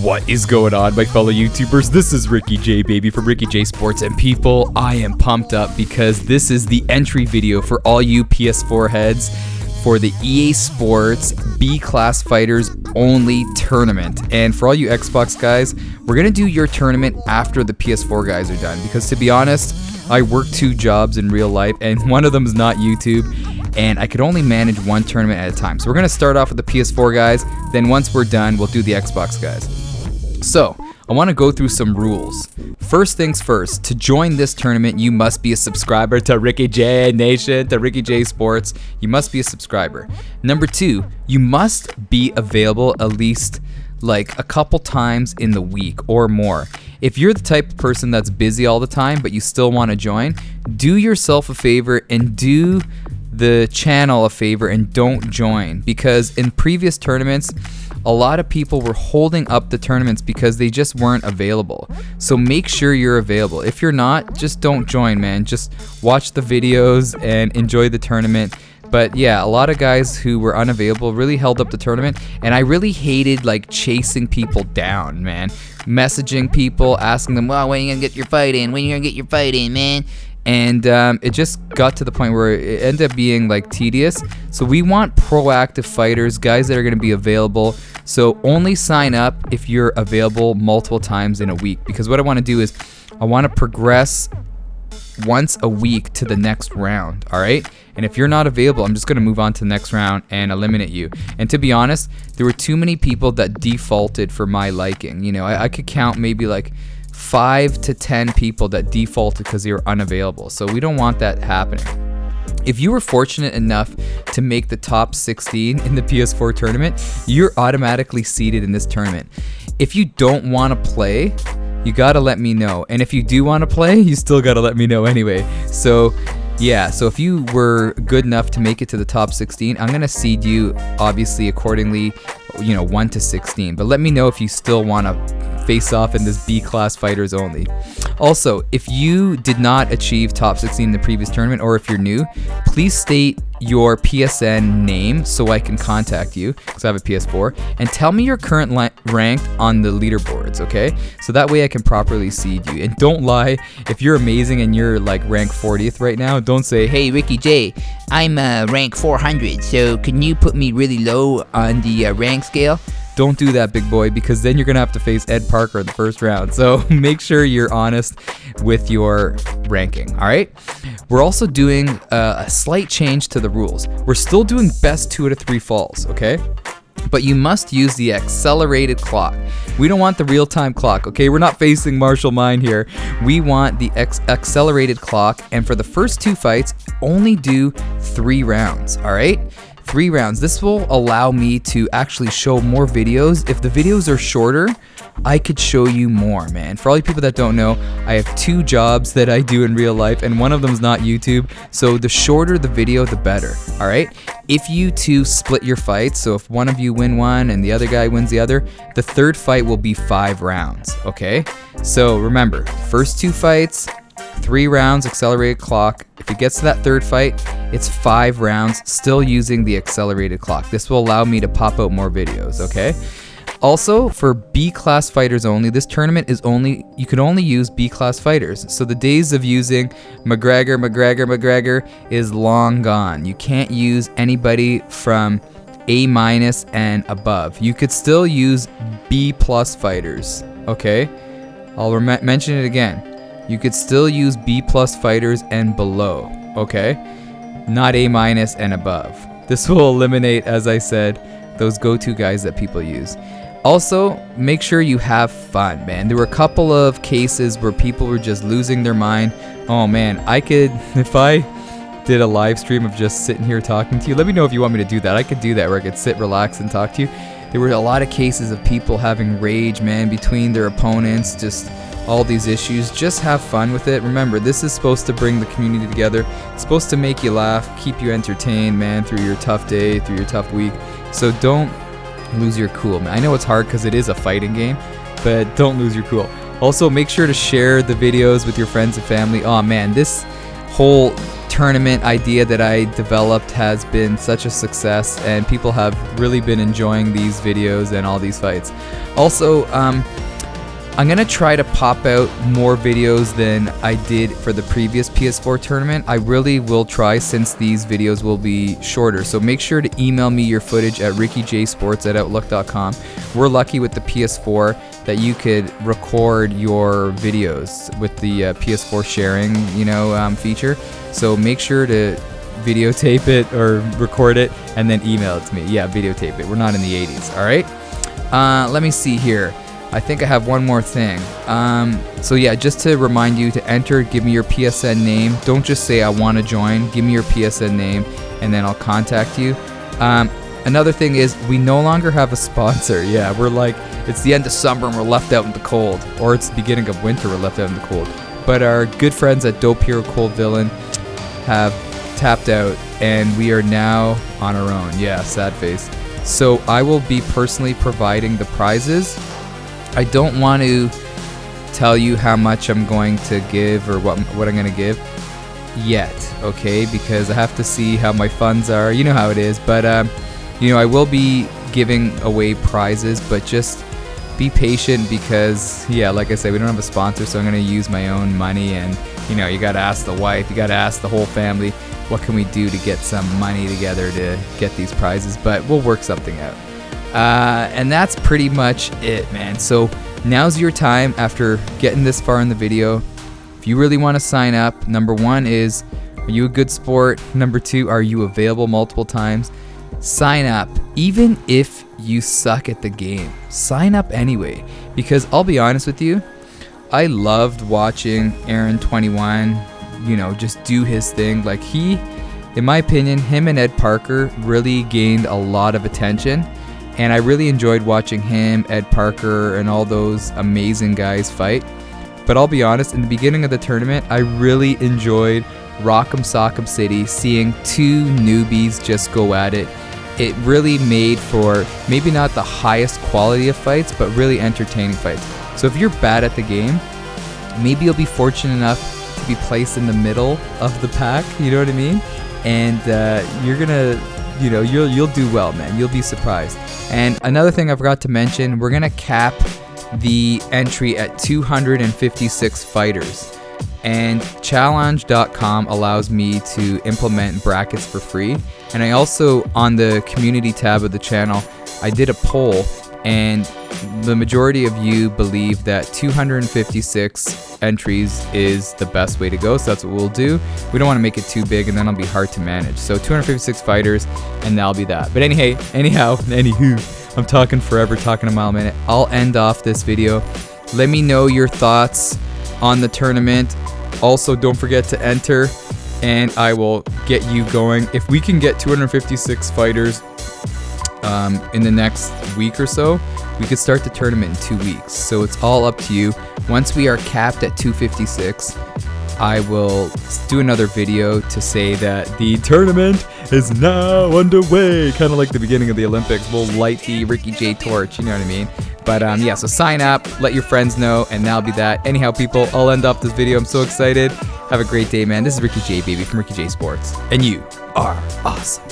What is going on, my fellow YouTubers? This is Ricky J, baby, from Ricky J Sports, and people, I am pumped up because this is the entry video for all you PS4 heads for the EA Sports B-Class Fighters Only Tournament. And for all you Xbox guys, we're going to do your tournament after the PS4 guys are done, because to be honest, I work 2 jobs in real life, and one of them is not YouTube, and I could only manage 1 tournament at a time. So we're going to start off with the PS4 guys, then once we're done, we'll do the Xbox guys. So, I want to go through some rules. First things first, to join this tournament, you must be a subscriber to Ricky J Nation, to Ricky J Sports. You must be a subscriber. Number 2, you must be available at least like a couple times in the week or more. If you're the type of person that's busy all the time, but you still want to join, do yourself a favor and do the channel a favor and don't join, because in previous tournaments, a lot of people were holding up the tournaments because they just weren't available. So make sure you're available. If you're not, just don't join, man. Just watch the videos and enjoy the tournament. But yeah, a lot of guys who were unavailable really held up the tournament, and I really hated like chasing people down, man. Messaging people, asking them, well, when are you gonna get your fight in? When are you gonna get your fight in, man? And it just got to the point where it ended up being like tedious. So we want proactive fighters, guys that are going to be available. So only sign up if you're available multiple times in a week, because what I want to do is I want to progress once a week to the next round, all right? And if you're not available, I'm just going to move on to the next round and eliminate you. And to be honest, there were too many people that defaulted for my liking. You know, I could count maybe like 5 to 10 people that defaulted because they were unavailable. So we don't want that happening. If you were fortunate enough to make the top 16 in the PS4 tournament, you're automatically seeded in this tournament. If you don't want to play, you gotta let me know. And if you do want to play, you still gotta let me know anyway. So yeah, so if you were good enough to make it to the top 16, I'm gonna seed you obviously accordingly, you know, 1 to 16. But let me know if you still want to face off in this B-Class Fighters Only. Also, if you did not achieve top 16 in the previous tournament, or if you're new, please state your PSN name so I can contact you, because I have a PS4, and tell me your current rank on the leaderboards, okay? So that way I can properly seed you. And don't lie, if you're amazing and you're like rank 40th right now, don't say, hey Ricky J, I'm rank 400, so can you put me really low on the rank scale? Don't do that, big boy, because then you're going to have to face Ed Parker in the first round. So make sure you're honest with your ranking, all right? We're also doing a slight change to the rules. We're still doing best 2 out of 3 falls, okay? But you must use the accelerated clock. We don't want the real-time clock, okay? We're not facing Marshall Mine here. We want the accelerated clock, and for the first 2 fights, only do 3 rounds, all right? 3 rounds. This will allow me to actually show more videos. If the videos are shorter, I could show you more, man. For all you people that don't know, I have 2 jobs that I do in real life, and one of them is not YouTube. So the shorter the video, the better, all right? If you 2 split your fights, so if one of you win one and the other guy wins the other, the 3rd fight will be 5 rounds, okay? So remember, first 2 fights, 3 rounds, accelerated clock. If it gets to that 3rd fight, it's 5 rounds, still using the accelerated clock. This will allow me to pop out more videos, okay? Also, for B-Class Fighters Only, this tournament is you can only use B-Class Fighters. So the days of using McGregor is long gone. You can't use anybody from A- and above. You could still use B+ fighters, okay? I'll mention it again. You could still use B+ fighters and below, okay? Not A- and above. This will eliminate, as I said, those go-to guys that people use. Also, make sure you have fun, man. There were a couple of cases where people were just losing their mind. Oh man, if I did a live stream of just sitting here talking to you, let me know if you want me to do that. I could do that where I could sit, relax, and talk to you. There were a lot of cases of people having rage, man, between their opponents, just all these issues. Just have fun with it. Remember, this is supposed to bring the community together. It's supposed to make you laugh, keep you entertained, man, through your tough day, through your tough week. So don't lose your cool, man. I know it's hard because it is a fighting game, but don't lose your cool. Also, make sure to share the videos with your friends and family. Oh man, this whole tournament idea that I developed has been such a success, and people have really been enjoying these videos and all these fights. Also, I'm gonna try to pop out more videos than I did for the previous PS4 tournament. I really will try, since these videos will be shorter. So make sure to email me your footage at rickyjsports@outlook.com. We're lucky with the PS4 that you could record your videos with the PS4 sharing, feature. So make sure to videotape it or record it and then email it to me. Yeah, videotape it. We're not in the 80s, all right? Let me see here. I think I have one more thing. So yeah, just to remind you to enter, give me your PSN name. Don't just say I want to join. Give me your PSN name, and then I'll contact you. Another thing is, we no longer have a sponsor. Yeah, we're like, it's the end of summer and we're left out in the cold. Or it's the beginning of winter, we're left out in the cold. But our good friends at Dope Hero Cold Villain have tapped out, and we are now on our own. Yeah, sad face. So I will be personally providing the prizes. I don't want to tell you how much I'm going to give or what I'm going to give yet, okay? Because I have to see how my funds are. You know how it is. But, I will be giving away prizes, but just be patient because, yeah, like I said, we don't have a sponsor, so I'm going to use my own money. And, you got to ask the wife, you got to ask the whole family, what can we do to get some money together to get these prizes? But we'll work something out. And that's pretty much it, man. So now's your time after getting this far in the video. If you really want to sign up, number one is, are you a good sport? Number two, are you available multiple times? Sign up. Even if you suck at the game, sign up anyway. Because I'll be honest with you, I loved watching Aaron21, just do his thing. Like, in my opinion, him and Ed Parker really gained a lot of attention. And I really enjoyed watching him, Ed Parker, and all those amazing guys fight. But I'll be honest, in the beginning of the tournament, I really enjoyed Rock'em Sock'em City, seeing two newbies just go at it. It really made for maybe not the highest quality of fights, but really entertaining fights. So if you're bad at the game, maybe you'll be fortunate enough to be placed in the middle of the pack, you know what I mean? And you're gonna... you'll do well, man. You'll be surprised. And another thing I forgot to mention, we're gonna cap the entry at 256 fighters. And challenge.com allows me to implement brackets for free. And I also, on the community tab of the channel, I did a poll, and the majority of you believe that 256 entries is the best way to go, so that's what we'll do. We don't want to make it too big, and then it'll be hard to manage. So 256 fighters, and that'll be that. But anywho, I'm talking forever, talking a mile a minute. I'll end off this video. Let me know your thoughts on the tournament. Also, don't forget to enter, and I will get you going. If we can get 256 fighters in the next week or so, we could start the tournament in 2 weeks. So it's all up to you. Once we are capped at 256, I will do another video to say that the tournament is now underway. Kind of like the beginning of the Olympics. We'll light the Ricky J torch, you know what I mean? But yeah, so sign up, let your friends know, and that'll be that. Anyhow, people, I'll end off this video. I'm so excited. Have a great day, man. This is Ricky J, baby, from Ricky J Sports. And you are awesome.